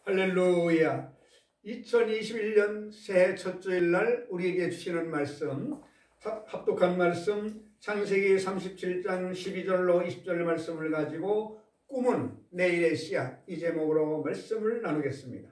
할렐루야. 2021년 새해 첫 주일날 우리에게 주시는 말씀, 합독한 말씀 창세기 37장 12절로 20절 말씀을 가지고 꿈은 내일의 씨앗, 이 제목으로 말씀을 나누겠습니다.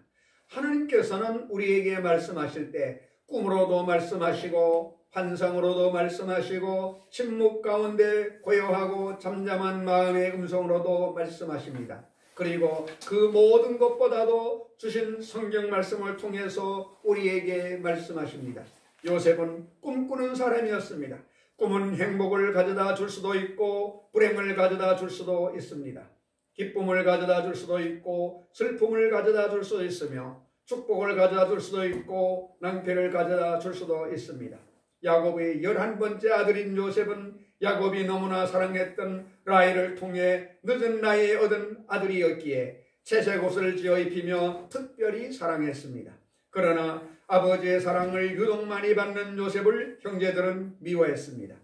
하나님께서는 우리에게 말씀하실 때 꿈으로도 말씀하시고 환상으로도 말씀하시고 침묵 가운데 고요하고 잠잠한 마음의 음성으로도 말씀하십니다. 그리고 그 모든 것보다도 주신 성경 말씀을 통해서 우리에게 말씀하십니다. 요셉은 꿈꾸는 사람이었습니다. 꿈은 행복을 가져다 줄 수도 있고 불행을 가져다 줄 수도 있습니다. 기쁨을 가져다 줄 수도 있고 슬픔을 가져다 줄 수도 있으며 축복을 가져다 줄 수도 있고 낭패를 가져다 줄 수도 있습니다. 야곱의 11번째 아들인 요셉은 야곱이 너무나 사랑했던 라헬을 통해 늦은 나이에 얻은 아들이었기에 채색 옷을 지어 입히며 특별히 사랑했습니다. 그러나 아버지의 사랑을 유독 많이 받는 요셉을 형제들은 미워했습니다.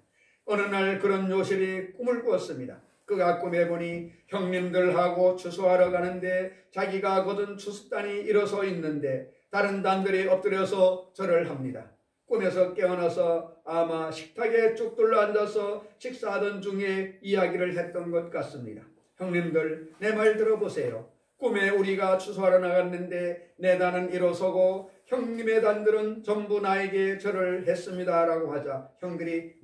어느 날 그런 요셉이 꿈을 꾸었습니다. 그가 꿈에 보니 형님들하고 추수하러 가는데 자기가 거둔 추수단이 일어서 있는데 다른 단들이 엎드려서 절을 합니다. 꿈에서 깨어나서 아마 식탁에 쭉 둘러앉아서 식사하던 중에 이야기를 했던 것 같습니다. 형님들, 내 말 들어보세요. 꿈에 우리가 추수하러 나갔는데 내 단은 일어서고 형님의 단들은 전부 나에게 절을 했습니다 라고 하자 형들이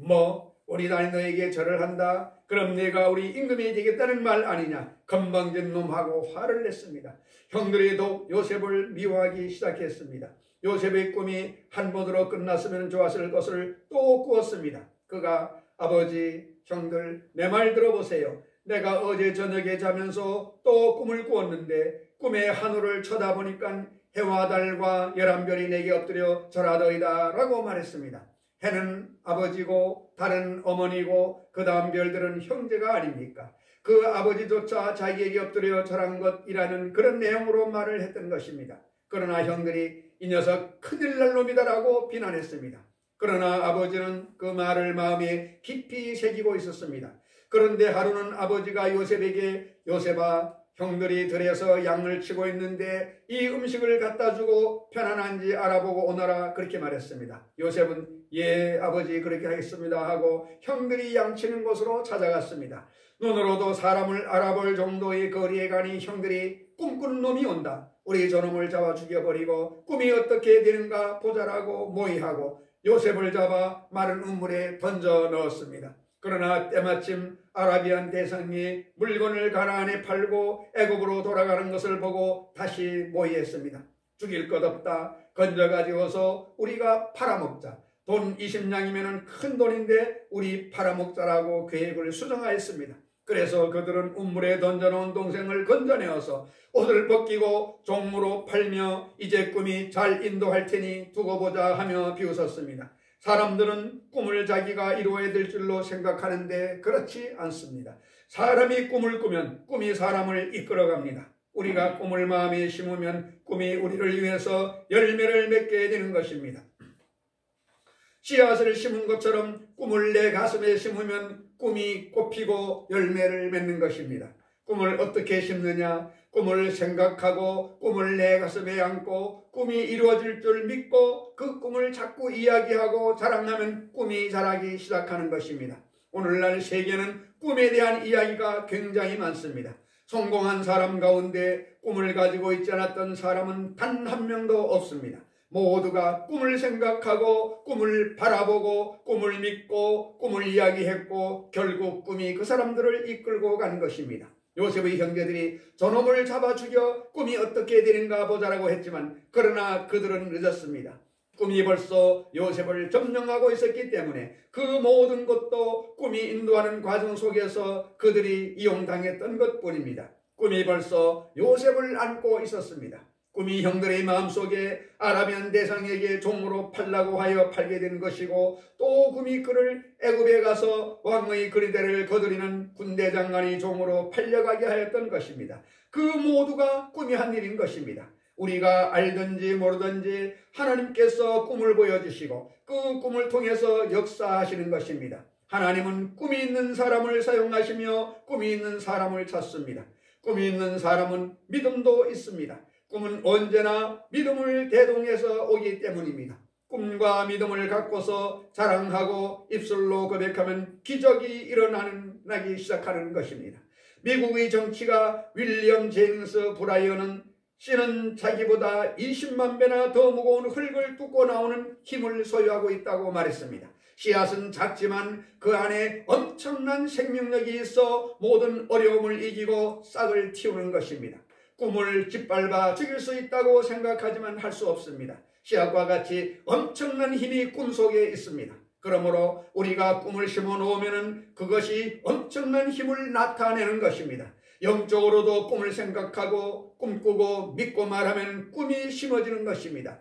우리 단이 너에게 절을 한다? 그럼 내가 우리 임금이 되겠다는 말 아니냐? 건방진 놈하고 화를 냈습니다. 형들이 더욱 요셉을 미워하기 시작했습니다. 요셉의 꿈이 한 번으로 끝났으면 좋았을 것을 또 꾸었습니다. 그가 아버지, 형들, 내 말 들어보세요. 내가 어제 저녁에 자면서 또 꿈을 꾸었는데 꿈의 하늘을 쳐다보니까 해와 달과 11별이 내게 엎드려 절하더이다 라고 말했습니다. 해는 아버지고 달은 어머니고 그 다음 별들은 형제가 아닙니까? 그 아버지조차 자기에게 엎드려 절한 것이라는 그런 내용으로 말을 했던 것입니다. 그러나 형들이 이 녀석 큰일 날 놈이다라고 비난했습니다. 그러나 아버지는 그 말을 마음에 깊이 새기고 있었습니다. 그런데 하루는 아버지가 요셉에게 요셉아, 형들이 들에서 양을 치고 있는데 이 음식을 갖다 주고 편안한지 알아보고 오너라 그렇게 말했습니다. 요셉은 예 아버지 그렇게 하겠습니다 하고 형들이 양치는 곳으로 찾아갔습니다. 눈으로도 사람을 알아볼 정도의 거리에 가니 형들이 꿈꾸는 놈이 온다. 우리 저놈을 잡아 죽여버리고 꿈이 어떻게 되는가 보자라고 모의하고 요셉을 잡아 마른 우물에 던져 넣었습니다. 그러나 때마침 아라비안 대상이 물건을 가나안에 팔고 애굽으로 돌아가는 것을 보고 다시 모의했습니다. 죽일 것 없다. 건져가지고서 우리가 팔아먹자. 돈 20냥이면 큰 돈인데 우리 팔아먹자라고 계획을 수정하였습니다. 그래서 그들은 우물에 던져놓은 동생을 건져내어서 옷을 벗기고 종무로 팔며 이제 꿈이 잘 인도할 테니 두고 보자 하며 비웃었습니다. 사람들은 꿈을 자기가 이루어야 될 줄로 생각하는데 그렇지 않습니다. 사람이 꿈을 꾸면 꿈이 사람을 이끌어갑니다. 우리가 꿈을 마음에 심으면 꿈이 우리를 위해서 열매를 맺게 되는 것입니다. 씨앗을 심은 것처럼 꿈을 내 가슴에 심으면 꿈이 꽃피고 열매를 맺는 것입니다. 꿈을 어떻게 심느냐? 꿈을 생각하고 꿈을 내 가슴에 안고 꿈이 이루어질 줄 믿고 그 꿈을 자꾸 이야기하고 자랑하면 꿈이 자라기 시작하는 것입니다. 오늘날 세계는 꿈에 대한 이야기가 굉장히 많습니다. 성공한 사람 가운데 꿈을 가지고 있지 않았던 사람은 단 한 명도 없습니다. 모두가 꿈을 생각하고 꿈을 바라보고 꿈을 믿고 꿈을 이야기했고 결국 꿈이 그 사람들을 이끌고 간 것입니다. 요셉의 형제들이 저놈을 잡아 죽여 꿈이 어떻게 되는가 보자라고 했지만 그러나 그들은 늦었습니다. 꿈이 벌써 요셉을 점령하고 있었기 때문에 그 모든 것도 꿈이 인도하는 과정 속에서 그들이 이용당했던 것뿐입니다. 꿈이 벌써 요셉을 안고 있었습니다. 꿈이 형들의 마음속에 아라비안 대상에게 종으로 팔라고 하여 팔게 된 것이고 또 꿈이 그를 애굽에 가서 왕의 그리대를 거두리는 군대 장관이 종으로 팔려가게 하였던 것입니다. 그 모두가 꿈이 한 일인 것입니다. 우리가 알든지 모르든지 하나님께서 꿈을 보여주시고 그 꿈을 통해서 역사하시는 것입니다. 하나님은 꿈이 있는 사람을 사용하시며 꿈이 있는 사람을 찾습니다. 꿈이 있는 사람은 믿음도 있습니다. 꿈은 언제나 믿음을 대동해서 오기 때문입니다. 꿈과 믿음을 갖고서 자랑하고 입술로 고백하면 기적이 일어나기 시작하는 것입니다. 미국의 정치가 윌리엄 제임스 브라이언은 씨는 자기보다 20만 배나 더 무거운 흙을 뚫고 나오는 힘을 소유하고 있다고 말했습니다. 씨앗은 작지만 그 안에 엄청난 생명력이 있어 모든 어려움을 이기고 싹을 틔우는 것입니다. 꿈을 짓밟아 죽일 수 있다고 생각하지만 할 수 없습니다. 씨앗과 같이 엄청난 힘이 꿈 속에 있습니다. 그러므로 우리가 꿈을 심어 놓으면 그것이 엄청난 힘을 나타내는 것입니다. 영적으로도 꿈을 생각하고 꿈꾸고 믿고 말하면 꿈이 심어지는 것입니다.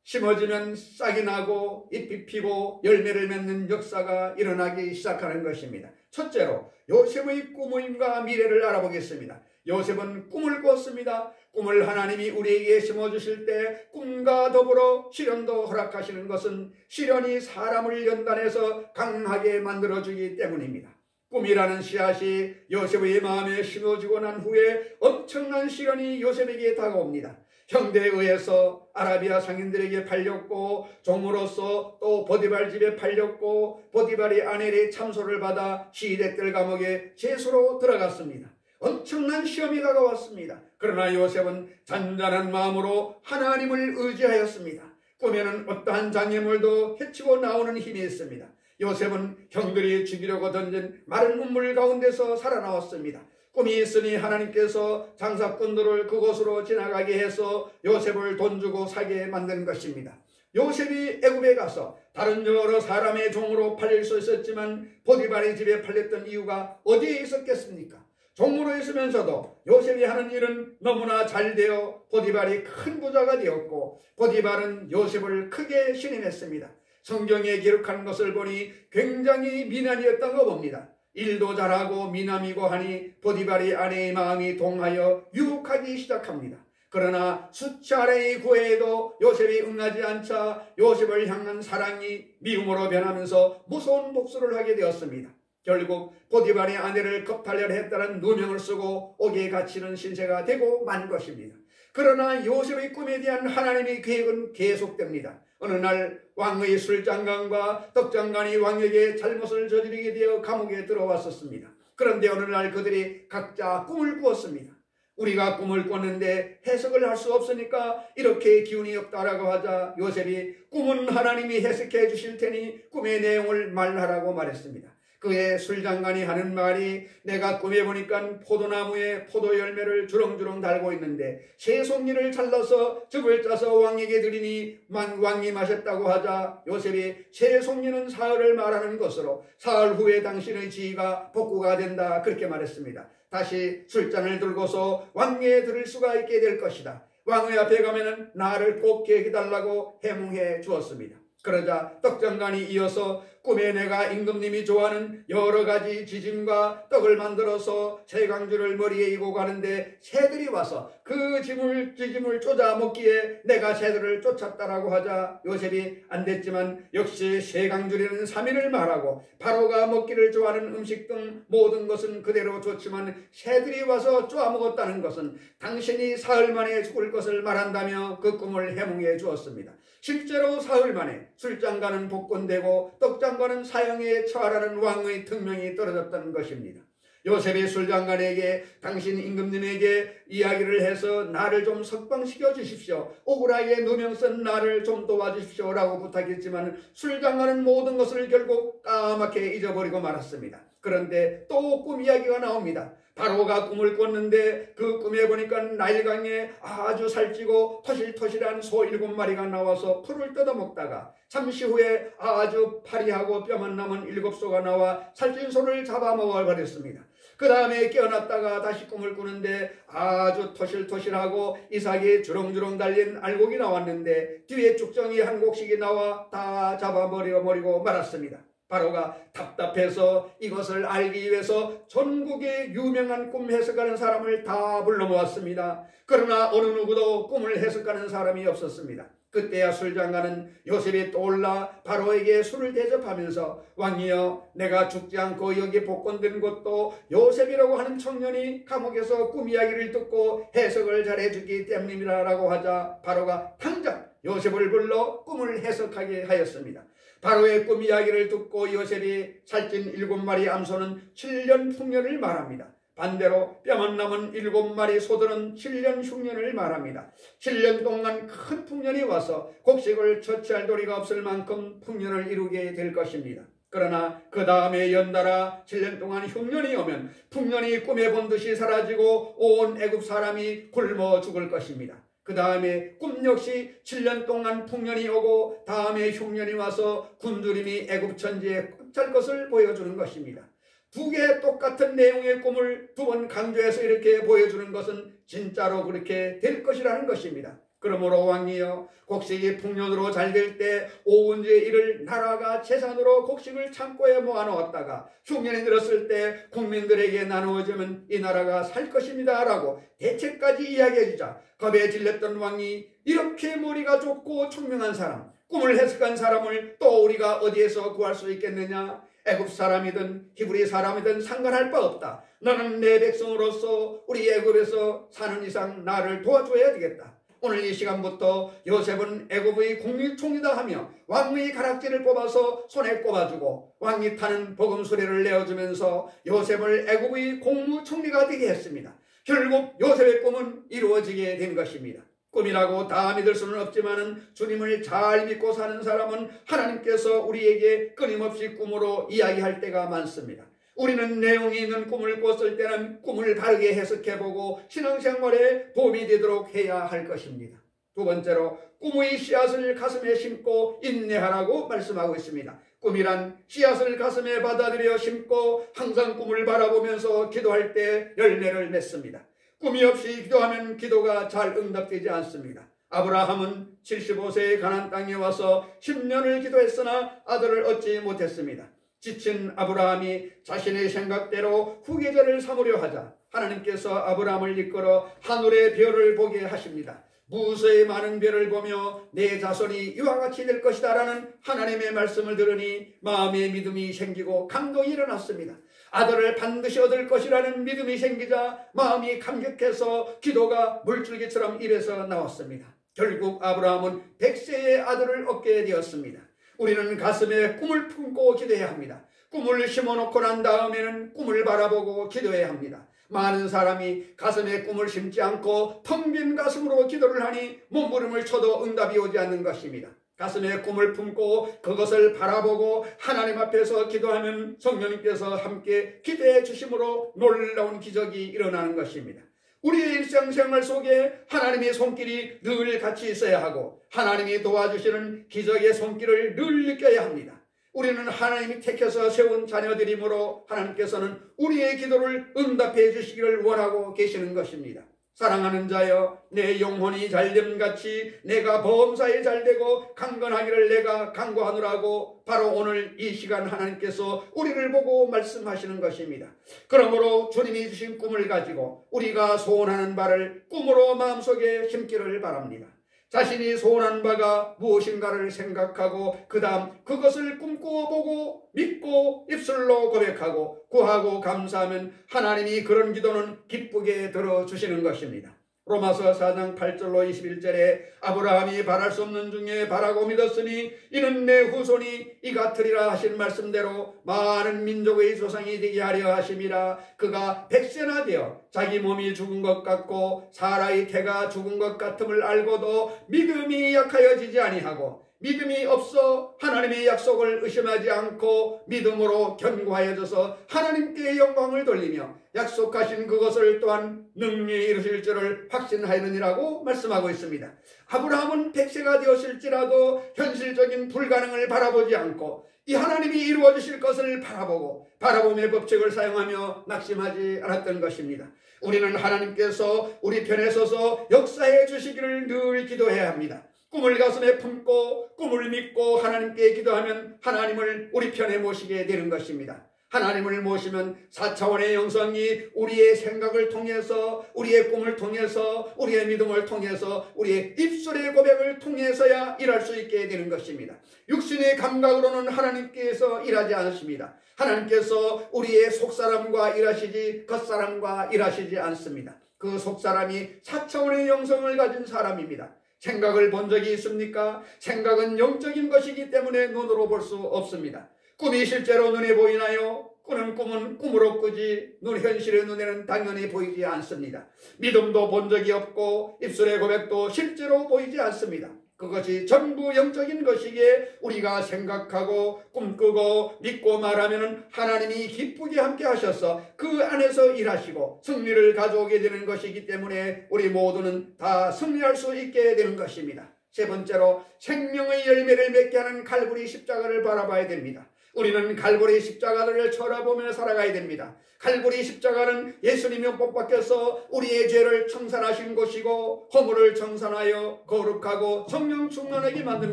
심어지면 싹이 나고 잎이 피고 열매를 맺는 역사가 일어나기 시작하는 것입니다. 첫째로 요셉의 꿈과 미래를 알아보겠습니다. 요셉은 꿈을 꿨습니다. 꿈을 하나님이 우리에게 심어주실 때 꿈과 더불어 시련도 허락하시는 것은 시련이 사람을 연단해서 강하게 만들어주기 때문입니다. 꿈이라는 씨앗이 요셉의 마음에 심어지고 난 후에 엄청난 시련이 요셉에게 다가옵니다. 형제에 의해서 아라비아 상인들에게 팔렸고 종으로서 또 보디발 집에 팔렸고 보디발의 아내의 참소를 받아 시대들 감옥에 죄수로 들어갔습니다. 엄청난 시험이 다가왔습니다. 그러나 요셉은 잔잔한 마음으로 하나님을 의지하였습니다. 꿈에는 어떠한 장애물도 헤치고 나오는 힘이 있습니다. 요셉은 형들이 죽이려고 던진 마른 우물 가운데서 살아나왔습니다. 꿈이 있으니 하나님께서 장사꾼들을 그곳으로 지나가게 해서 요셉을 돈 주고 사게 만든 것입니다. 요셉이 애굽에 가서 다른 여러 사람의 종으로 팔릴 수 있었지만 보디발의 집에 팔렸던 이유가 어디에 있었겠습니까? 종으로 있으면서도 요셉이 하는 일은 너무나 잘 되어 보디발이 큰 부자가 되었고 보디발은 요셉을 크게 신임했습니다. 성경에 기록한 것을 보니 굉장히 미남이었던 거 봅니다. 일도 잘하고 미남이고 하니 보디발의 아내의 마음이 동하여 유혹하기 시작합니다. 그러나 수치 아래의 구애에도 요셉이 응하지 않자 요셉을 향한 사랑이 미움으로 변하면서 무서운 복수를 하게 되었습니다. 결국 보디발의 아내를 겁탈려 했다는 누명을 쓰고 옥에 갇히는 신세가 되고 만 것입니다. 그러나 요셉의 꿈에 대한 하나님의 계획은 계속됩니다. 어느 날 왕의 술장관과 떡장관이 왕에게 잘못을 저지르게 되어 감옥에 들어왔었습니다. 그런데 어느 날 그들이 각자 꿈을 꾸었습니다. 우리가 꿈을 꿨는데 해석을 할 수 없으니까 이렇게 기운이 없다라고 하자 요셉이 꿈은 하나님이 해석해 주실 테니 꿈의 내용을 말하라고 말했습니다. 그의 술장관이 하는 말이 내가 꿈에 보니까 포도나무에 포도 열매를 주렁주렁 달고 있는데 새 송이를 잘라서 즙을 짜서 왕에게 드리니 왕이 마셨다고 하자 요셉이 새 송이는 사흘을 말하는 것으로 사흘 후에 당신의 지위가 복구가 된다 그렇게 말했습니다. 다시 술잔을 들고서 왕에게 드릴 수가 있게 될 것이다. 왕의 앞에 가면은 나를 꼭 계획해달라고 해몽해 주었습니다. 그러자 떡장관이 이어서 꿈에 내가 임금님이 좋아하는 여러 가지 지짐과 떡을 만들어서 세강주를 머리에 이고 가는데 새들이 와서 그 지짐을 쫓아 먹기에 내가 새들을 쫓았다라고 하자 요셉이 안 됐지만 역시 세강주리는 3일을 말하고 바로가 먹기를 좋아하는 음식 등 모든 것은 그대로 좋지만 새들이 와서 쪼아먹었다는 것은 당신이 사흘 만에 죽을 것을 말한다며 그 꿈을 해몽해 주었습니다. 실제로 사흘 만에 술장관은 복권되고 떡장관은 사형에 처하라는 왕의 특명이 떨어졌던 것입니다. 요셉이 술장관에게 당신 임금님에게 이야기를 해서 나를 좀 석방시켜 주십시오. 억울하게 누명 쓴 나를 좀 도와주십시오 라고 부탁했지만 술장관은 모든 것을 결국 까맣게 잊어버리고 말았습니다. 그런데 또 꿈 이야기가 나옵니다. 바로가 꿈을 꿨는데 그 꿈에 보니까 나일강에 아주 살찌고 토실토실한 소 7마리가 나와서 풀을 뜯어먹다가 잠시 후에 아주 파리하고 뼈만 남은 7소가 나와 살찐 소를 잡아먹어버렸습니다. 그 다음에 깨어났다가 다시 꿈을 꾸는데 아주 토실토실하고 이삭이 주렁주렁 달린 알곡이 나왔는데 뒤에 쭉정이 한 곡씩이 나와 다 잡아버리고 말았습니다. 바로가 답답해서 이것을 알기 위해서 전국의 유명한 꿈 해석하는 사람을 다 불러 모았습니다. 그러나 어느 누구도 꿈을 해석하는 사람이 없었습니다. 그때야 술장가는 요셉이 떠올라 바로에게 술을 대접하면서 왕이여, 내가 죽지 않고 여기 복권된 것도 요셉이라고 하는 청년이 감옥에서 꿈 이야기를 듣고 해석을 잘해주기 때문이라고 하자 바로가 당장 요셉을 불러 꿈을 해석하게 하였습니다. 바로의 꿈 이야기를 듣고 요셉이 살찐 7마리 암소는 7년 풍년을 말합니다. 반대로 뼈만 남은 7마리 소들은 7년 흉년을 말합니다. 7년 동안 큰 풍년이 와서 곡식을 처치할 도리가 없을 만큼 풍년을 이루게 될 것입니다. 그러나 그 다음에 연달아 7년 동안 흉년이 오면 풍년이 꿈에 본 듯이 사라지고 온 애굽 사람이 굶어 죽을 것입니다. 그 다음에 꿈 역시 7년 동안 풍년이 오고 다음에 흉년이 와서 굶주림이 애굽 천지에 꽉 찰 것을 보여주는 것입니다. 두 개의 똑같은 내용의 꿈을 두 번 강조해서 이렇게 보여주는 것은 진짜로 그렇게 될 것이라는 것입니다. 그러므로 왕이여, 곡식이 풍년으로 잘 될 때 오은지의 일을 나라가 재산으로 곡식을 창고에 모아놓았다가 흉년이 들었을 때 국민들에게 나누어주면 이 나라가 살 것입니다 라고 대책까지 이야기해 주자 겁에 질렸던 왕이 이렇게 머리가 좁고 총명한 사람, 꿈을 해석한 사람을 또 우리가 어디에서 구할 수 있겠느냐? 애굽 사람이든 히브리 사람이든 상관할 바 없다. 너는 내 백성으로서 우리 애굽에서 사는 이상 나를 도와줘야 되겠다. 오늘 이 시간부터 요셉은 애굽의 국립총리다 하며 왕의 가락지를 뽑아서 손에 꼽아주고 왕이 타는 복음 소리를 내어주면서 요셉을 애굽의 국무총리가 되게 했습니다. 결국 요셉의 꿈은 이루어지게 된 것입니다. 꿈이라고 다 믿을 수는 없지만 주님을 잘 믿고 사는 사람은 하나님께서 우리에게 끊임없이 꿈으로 이야기할 때가 많습니다. 우리는 내용이 있는 꿈을 꿨을 때는 꿈을 바르게 해석해보고 신앙생활에 도움이 되도록 해야 할 것입니다. 두 번째로 꿈의 씨앗을 가슴에 심고 인내하라고 말씀하고 있습니다. 꿈이란 씨앗을 가슴에 받아들여 심고 항상 꿈을 바라보면서 기도할 때 열매를 맺습니다. 꿈이 없이 기도하면 기도가 잘 응답되지 않습니다. 아브라함은 75세의 가나안 땅에 와서 10년을 기도했으나 아들을 얻지 못했습니다. 지친 아브라함이 자신의 생각대로 후계자를 삼으려 하자 하나님께서 아브라함을 이끌어 하늘의 별을 보게 하십니다. 무수의 많은 별을 보며 내 자손이 이와 같이 될 것이다 라는 하나님의 말씀을 들으니 마음의 믿음이 생기고 감동이 일어났습니다. 아들을 반드시 얻을 것이라는 믿음이 생기자 마음이 감격해서 기도가 물줄기처럼 입에서 나왔습니다. 결국 아브라함은 100세의 아들을 얻게 되었습니다. 우리는 가슴에 꿈을 품고 기도해야 합니다. 꿈을 심어놓고 난 다음에는 꿈을 바라보고 기도해야 합니다. 많은 사람이 가슴에 꿈을 심지 않고 텅 빈 가슴으로 기도를 하니 몸부림을 쳐도 응답이 오지 않는 것입니다. 가슴에 꿈을 품고 그것을 바라보고 하나님 앞에서 기도하면 성령님께서 함께 기도해 주심으로 놀라운 기적이 일어나는 것입니다. 우리의 일상생활 속에 하나님의 손길이 늘 같이 있어야 하고 하나님이 도와주시는 기적의 손길을 늘 느껴야 합니다. 우리는 하나님이 택해서 세운 자녀들이므로 하나님께서는 우리의 기도를 응답해 주시기를 원하고 계시는 것입니다. 사랑하는 자여, 내 영혼이 잘됨같이 내가 범사에 잘되고 강건하기를 내가 간구하노라고 바로 오늘 이 시간 하나님께서 우리를 보고 말씀하시는 것입니다. 그러므로 주님이 주신 꿈을 가지고 우리가 소원하는 바를 꿈으로 마음속에 심기를 바랍니다. 자신이 소원한 바가 무엇인가를 생각하고 그 다음 그것을 꿈꾸어 보고 믿고 입술로 고백하고 구하고 감사하면 하나님이 그런 기도는 기쁘게 들어주시는 것입니다. 로마서 4장 8절로 21절에 아브라함이 바랄 수 없는 중에 바라고 믿었으니 이는 내 후손이 이 같으리라 하신 말씀대로 많은 민족의 조상이 되게 하려 하심이라. 그가 100세나 되어 자기 몸이 죽은 것 같고 사라의 태가 죽은 것 같음을 알고도 믿음이 약하여지지 아니하고 믿음이 없어 하나님의 약속을 의심하지 않고 믿음으로 견고하여져서 하나님께 영광을 돌리며 약속하신 그것을 또한 능히 이루실 줄을 확신하였느니라고 말씀하고 있습니다. 아브라함은 100세가 되었을지라도 현실적인 불가능을 바라보지 않고 이 하나님이 이루어 주실 것을 바라보고 바라봄의 법칙을 사용하며 낙심하지 않았던 것입니다. 우리는 하나님께서 우리 편에 서서 역사해 주시기를 늘 기도해야 합니다. 꿈을 가슴에 품고 꿈을 믿고 하나님께 기도하면 하나님을 우리 편에 모시게 되는 것입니다. 하나님을 모시면 4차원의 영성이 우리의 생각을 통해서, 우리의 꿈을 통해서, 우리의 믿음을 통해서, 우리의 입술의 고백을 통해서야 일할 수 있게 되는 것입니다. 육신의 감각으로는 하나님께서 일하지 않으십니다. 하나님께서 우리의 속사람과 일하시지 겉사람과 일하시지 않습니다. 그 속사람이 4차원의 영성을 가진 사람입니다. 생각을 본 적이 있습니까? 생각은 영적인 것이기 때문에 눈으로 볼 수 없습니다. 꿈이 실제로 눈에 보이나요? 꾸는 꿈은 꿈으로 꾸지 현실의 눈에는 당연히 보이지 않습니다. 믿음도 본 적이 없고 입술의 고백도 실제로 보이지 않습니다. 그것이 전부 영적인 것이기에 우리가 생각하고 꿈꾸고 믿고 말하면 하나님이 기쁘게 함께 하셔서 그 안에서 일하시고 승리를 가져오게 되는 것이기 때문에 우리 모두는 다 승리할 수 있게 되는 것입니다. 세 번째로 생명의 열매를 맺게 하는 갈보리 십자가를 바라봐야 됩니다. 우리는 갈보리 십자가를 쳐다보며 살아가야 됩니다. 갈보리 십자가는 예수님이 못 박혀서 우리의 죄를 청산하신 것이고 허물을 청산하여 거룩하고 성령 충만하게 만든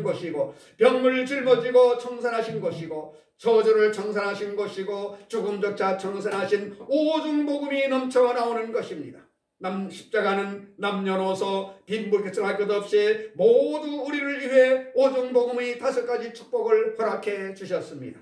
것이고 병을 짊어지고 청산하신 것이고 저주를 청산하신 것이고 죽음조차 청산하신 오중복음이 넘쳐 나오는 것입니다. 십자가는 남녀노소 빈부격차할 것 없이 모두 우리를 위해 오중복음의 5가지 축복을 허락해 주셨습니다.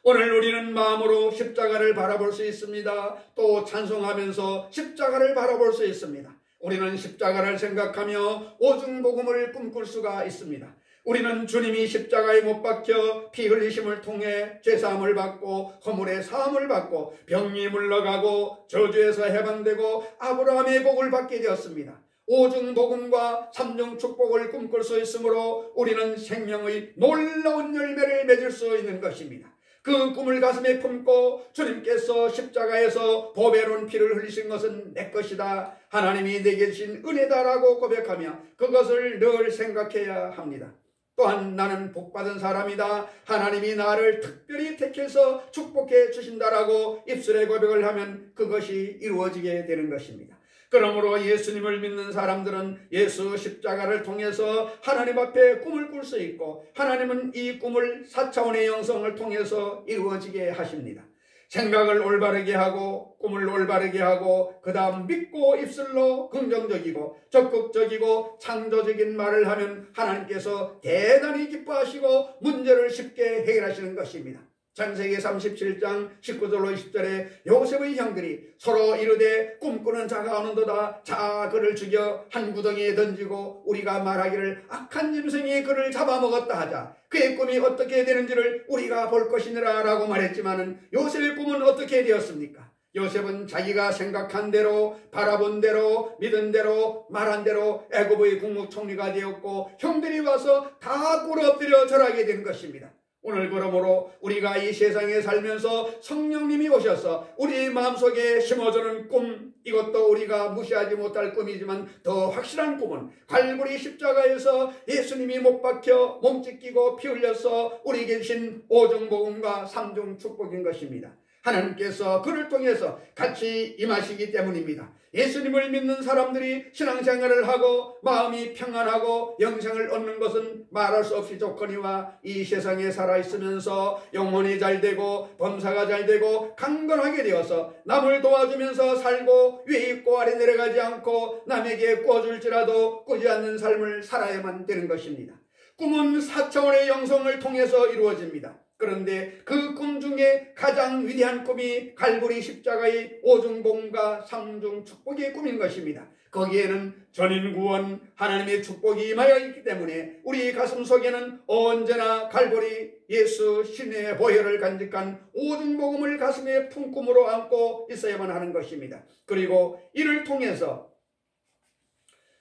오늘 우리는 마음으로 십자가를 바라볼 수 있습니다. 또 찬송하면서 십자가를 바라볼 수 있습니다. 우리는 십자가를 생각하며 오중복음을 꿈꿀 수가 있습니다. 우리는 주님이 십자가에 못 박혀 피 흘리심을 통해 죄사함을 받고 허물의 사함을 받고 병이 물러가고 저주에서 해방되고 아브라함의 복을 받게 되었습니다. 오중복음과 삼중축복을 꿈꿀 수 있으므로 우리는 생명의 놀라운 열매를 맺을 수 있는 것입니다. 그 꿈을 가슴에 품고 주님께서 십자가에서 보배로운 피를 흘리신 것은 내 것이다, 하나님이 내게 주신 은혜다라고 고백하며 그것을 늘 생각해야 합니다. 또한 나는 복받은 사람이다, 하나님이 나를 특별히 택해서 축복해 주신다라고 입술의 고백을 하면 그것이 이루어지게 되는 것입니다. 그러므로 예수님을 믿는 사람들은 예수 십자가를 통해서 하나님 앞에 꿈을 꿀 수 있고 하나님은 이 꿈을 4차원의 영성을 통해서 이루어지게 하십니다. 생각을 올바르게 하고 꿈을 올바르게 하고 그 다음 믿고 입술로 긍정적이고 적극적이고 창조적인 말을 하면 하나님께서 대단히 기뻐하시고 문제를 쉽게 해결하시는 것입니다. 창세기 37장 19절로 20절에 요셉의 형들이 서로 이르되 꿈꾸는 자가 오는도다, 자 그를 죽여 한 구덩이에 던지고 우리가 말하기를 악한 짐승이 그를 잡아먹었다 하자. 그의 꿈이 어떻게 되는지를 우리가 볼 것이니라 라고 말했지만은 요셉의 꿈은 어떻게 되었습니까? 요셉은 자기가 생각한 대로 바라본 대로 믿은 대로 말한 대로 애굽의 국무총리가 되었고 형들이 와서 다 꿇어 엎드려 절하게 된 것입니다. 오늘 그러므로 우리가 이 세상에 살면서 성령님이 오셔서 우리 마음속에 심어주는 꿈, 이것도 우리가 무시하지 못할 꿈이지만 더 확실한 꿈은 갈보리 십자가에서 예수님이 못 박혀 몸짓 끼고 피 흘려서 우리에게 주신 오중복음과 삼중축복인 것입니다. 하나님께서 그를 통해서 같이 임하시기 때문입니다. 예수님을 믿는 사람들이 신앙생활을 하고 마음이 평안하고 영생을 얻는 것은 말할 수 없이 좋거니와 이 세상에 살아있으면서 영혼이 잘되고 범사가 잘되고 강건하게 되어서 남을 도와주면서 살고 위에 있고 아래 내려가지 않고 남에게 꿔줄지라도 꾸지 않는 삶을 살아야만 되는 것입니다. 꿈은 4차원의 영성을 통해서 이루어집니다. 그런데 그 꿈 중에 가장 위대한 꿈이 갈보리 십자가의 오중복음과 삼중축복의 꿈인 것입니다. 거기에는 전인구원 하나님의 축복이 임하여 있기 때문에 우리 가슴 속에는 언제나 갈보리 예수 신의 보혈을 간직한 오중복음을 가슴에 품꿈으로 안고 있어야만 하는 것입니다. 그리고 이를 통해서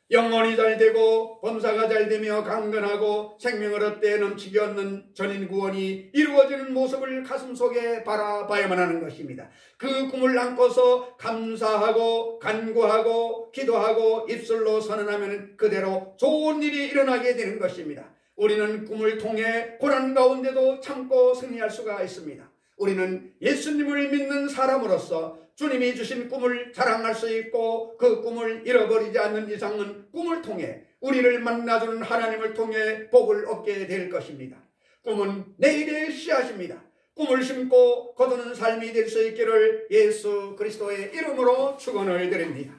영혼이 잘되고 범사가 잘되며 강건하고 생명을 얻되 넘치게 얻는 전인구원이 이루어지는 모습을 가슴속에 바라봐야만 하는 것입니다. 그 꿈을 안고서 감사하고 간구하고 기도하고 입술로 선언하면 그대로 좋은 일이 일어나게 되는 것입니다. 우리는 꿈을 통해 고난 가운데도 참고 승리할 수가 있습니다. 우리는 예수님을 믿는 사람으로서 주님이 주신 꿈을 자랑할 수 있고 그 꿈을 잃어버리지 않는 이상은 꿈을 통해 우리를 만나주는 하나님을 통해 복을 얻게 될 것입니다. 꿈은 내일의 씨앗입니다. 꿈을 심고 거두는 삶이 될 수 있기를 예수 그리스도의 이름으로 축원을 드립니다.